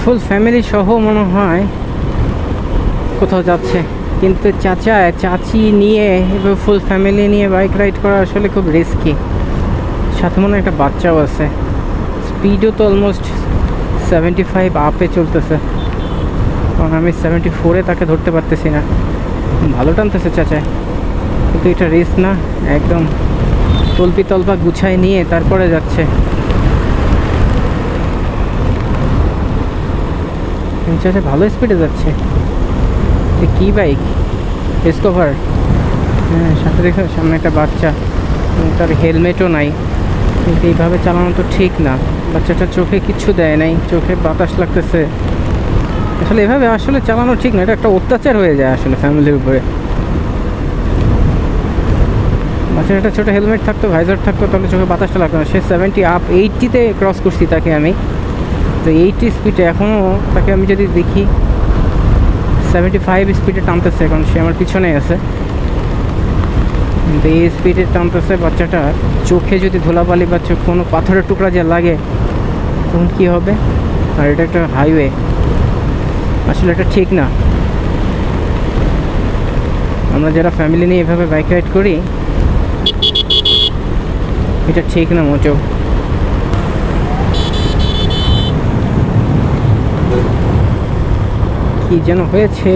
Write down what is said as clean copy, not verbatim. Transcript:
Full family সহ মনে হয় কোথাও যাচ্ছে, কিন্তু চাচা চাচি নিয়ে এবার ফুল ফ্যামিলি নিয়ে বাইক রাইড করা আসলে খুব রিস্কি। সাথে মনে হয় একটা বাচ্চাও আছে। স্পিডও তো অলমোস্ট 75 আপে চলতেছে, কারণ আমি 74-এ তাকে ধরতে পারতেছি না। ভালো টানতেছে চাচা, কিন্তু এটা রিস্ক না, একদম তল্পি তল্পা গুছাই নিয়ে তারপরে যাচ্ছে। চাচা ভালো স্পিডে যাচ্ছে। কি বাইক? ডিসকভার। হ্যাঁ, সাথে দেখো সামনে একটা বাচ্চা, তার হেলমেটও নাই। কিন্তু এইভাবে চালানো তো ঠিক না। বাচ্চাটার চোখে কিচ্ছু দেয় নাই, চোখে বাতাস লাগতেছে। আসলে এভাবে আসলে চালানো ঠিক না, এটা একটা অত্যাচার হয়ে যায় আসলে ফ্যামিলির উপরে। বাচ্চার একটা ছোটো হেলমেট থাকতো, ভাইজার থাকতো, তাহলে চোখে বাতাসটা লাগতো না। সে 70 আপ, 80-তে ক্রস করছি তাকে আমি। তো 80 স্পিডে এখনও তাকে আমি যদি দেখি 75 স্পিডে টানতেছে, কারণ সে আমার পিছনে আছে। কিন্তু এই স্পিডে টানতেছে বাচ্চাটা, চোখে যদি ধুলাবালি বা কোনো পাথরের টুকরা যে লাগে তখন কী হবে? আর এটা একটা হাইওয়ে, আসলে এটা ঠিক না। আমরা যারা ফ্যামিলি নিয়ে এভাবে বাইক রাইড করি, এটা ঠিক না মোটেও। কি যেন হয়েছে।